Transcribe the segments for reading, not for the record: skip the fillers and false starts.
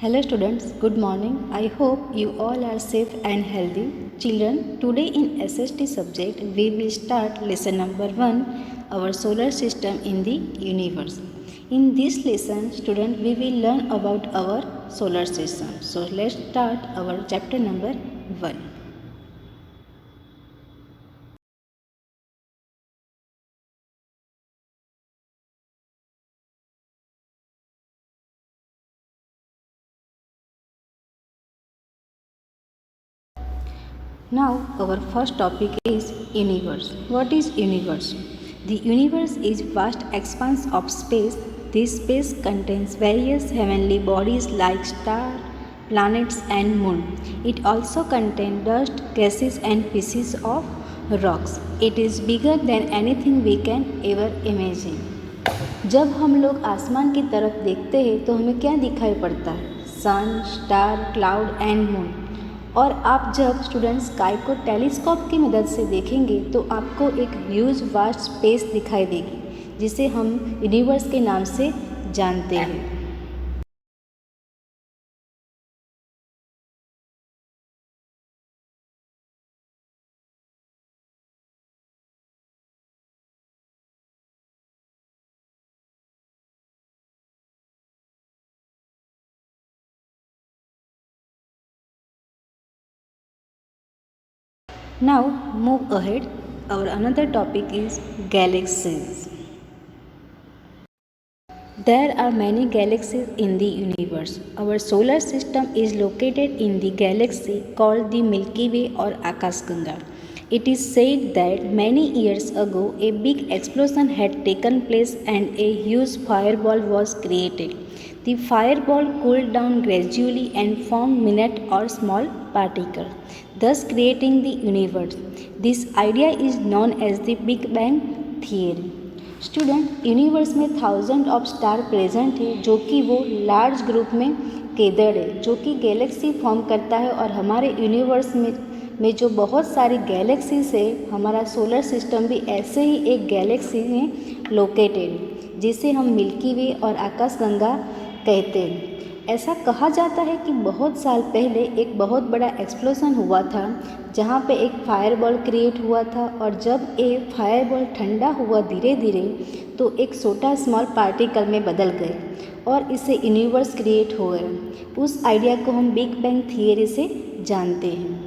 Hello students, good morning. I hope you all are safe and healthy. Children, today in SST subject we will start lesson number 1, our solar system in the universe. In this lesson, student, we will learn about our solar system. So let's start our chapter number 1. Now our first topic is universe. What is universe? The universe is vast expanse of space. This space contains various heavenly bodies like stars, planets and moon. It also contains dust, gases and pieces of rocks. It is bigger than anything we can ever imagine. जब हम लोग आसमान की तरफ देखते हैं तो हमें क्या दिखाई पड़ता है? सन, स्टार, क्लाउड एंड मून। और आप जब स्टूडेंट स्काई को टेलीस्कोप की मदद से देखेंगे तो आपको एक ह्यूज वास्ट स्पेस दिखाई देगी जिसे हम यूनिवर्स के नाम से जानते हैं। Now move ahead. Our another topic is galaxies. There are many galaxies in the universe. Our solar system is located in the galaxy called the Milky Way or Akashganga. It is said that many years ago a big explosion had taken place and a huge fireball was created. The fireball cooled down gradually and formed minute or small particles, thus creating the universe. This idea is known as the Big Bang theory. Student, universe में thousand of star present है जो कि वो large group में gathered है जो कि Galaxy form करता है। और हमारे यूनिवर्स में जो बहुत सारी गैलेक्सीज है, हमारा सोलर सिस्टम भी ऐसे ही एक गैलेक्सी में लोकेटेड है जिसे हम मिल्की वे और आकाशगंगा कहते हैं। ऐसा कहा जाता है कि बहुत साल पहले एक बहुत बड़ा एक्सप्लोजन हुआ था जहाँ पे एक फायरबॉल क्रिएट हुआ था, और जब ये फायरबॉल ठंडा हुआ धीरे धीरे तो एक छोटा स्मॉल पार्टिकल में बदल गए और इससे यूनिवर्स क्रिएट हो गए। उस आइडिया को हम बिग बैंग थियरी से जानते हैं।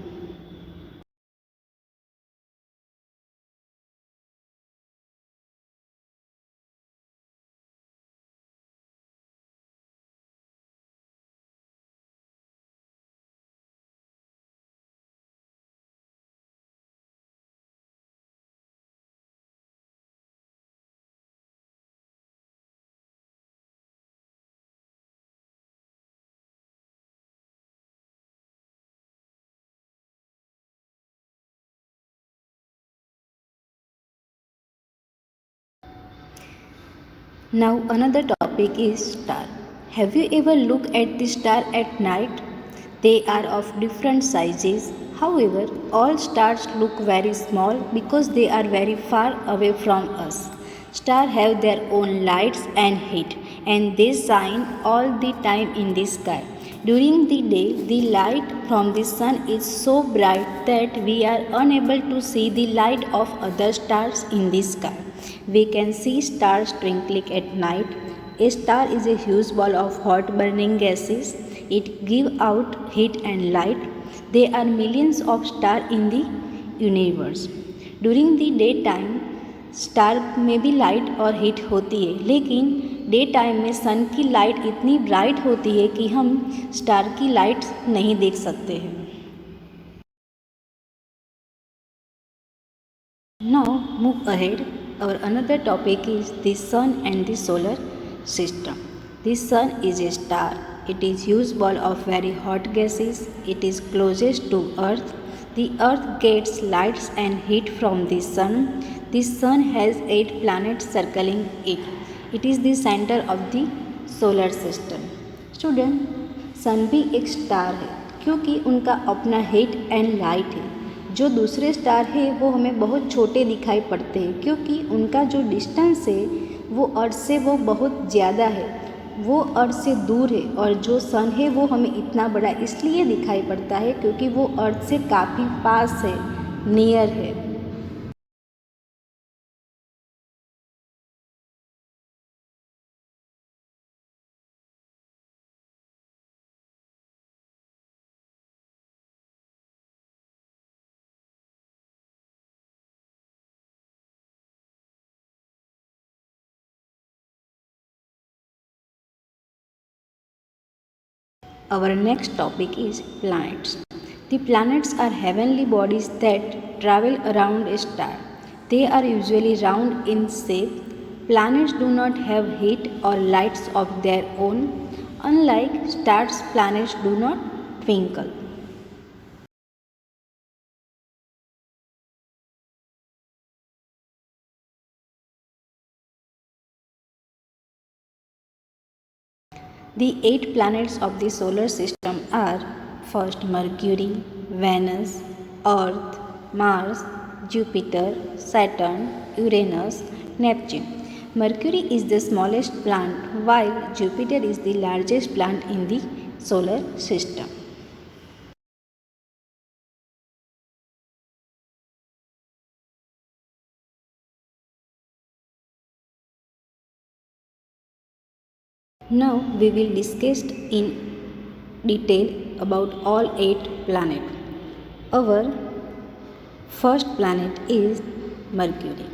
Now another topic is star. Have you ever looked at the star at night? They are of different sizes. However, all stars look very small because they are very far away from us. Stars have their own lights and heat, and they shine all the time in the sky. During the day, the light from the sun is so bright that we are unable to see the light of other stars in the sky. We can see stars twinkling at night. A star is a huge ball of hot burning gases. It gives out heat and light. There are millions of stars in the universe. During the daytime, star में भी light और heat होती है, लेकिन day time में सन की light इतनी bright होती है कि हम स्टार की लाइट नहीं देख सकते हैं। Now move ahead. Our another topic is the sun and the solar system. The sun is a star. It is huge ball of very hot gases. It is closest to earth. The earth gets lights and heat from the sun. The sun has 8 planets circling it. It is the center of the solar system. Student, सन भी एक star है क्योंकि उनका अपना heat and light है। जो दूसरे star है वो हमें बहुत छोटे दिखाई पड़ते हैं क्योंकि उनका जो डिस्टेंस है वो अर्थ से वो बहुत ज़्यादा है। वो अर्थ से दूर है और जो सन है वो हमें इतना बड़ा इसलिए दिखाई पड़ता है क्योंकि वो अर्थ से काफ़ी पास है, नियर है। Our next topic is planets. The planets are heavenly bodies that travel around a star. They are usually round in shape. Planets do not have heat or lights of their own. Unlike stars, planets do not twinkle. The 8 planets of the solar system are first Mercury, Venus, Earth, Mars, Jupiter, Saturn, Uranus, Neptune. Mercury is the smallest planet while Jupiter is the largest planet in the solar system. Now we will discuss in detail about all 8 planets. Our first planet is Mercury.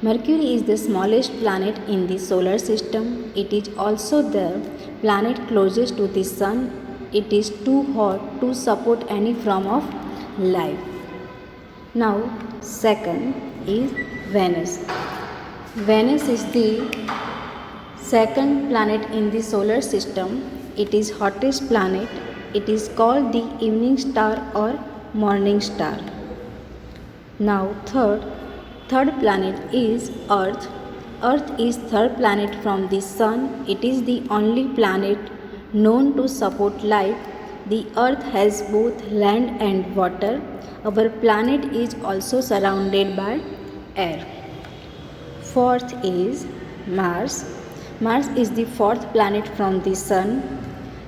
Mercury is the smallest planet in the solar system. It is also the planet closest to the sun. It is too hot to support any form of life. Now, second is Venus. Venus is the second planet in the solar system. It is hottest planet. It is called the evening star or morning star. Now third planet is Earth. Earth is third planet from the sun. It is the only planet known to support life. The Earth has both land and water. Our planet is also surrounded by air. Fourth is Mars. Mars is the fourth planet from the sun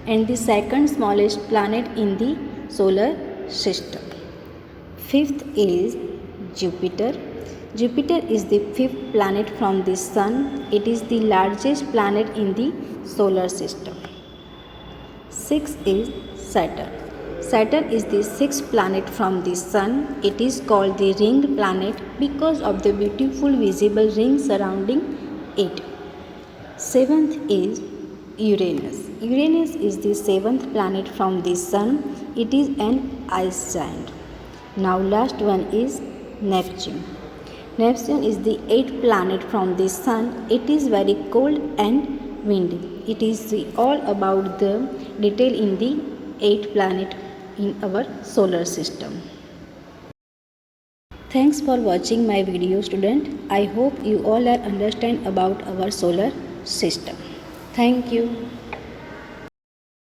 and the second smallest planet in the solar system. Fifth is Jupiter. Jupiter is the fifth planet from the sun. It is the largest planet in the solar system. Sixth is Saturn. Saturn is the sixth planet from the sun. It is called the ringed planet because of the beautiful visible ring surrounding it. Seventh is Uranus. Uranus is the seventh planet from the sun. It is an ice giant. Now last one is Neptune. Neptune is the eighth planet from the sun. It is very cold and windy. It is all about the detail in the 8 planet in our solar system. Thanks for watching my video, student. I hope you all are understand about our solar system. Thank you.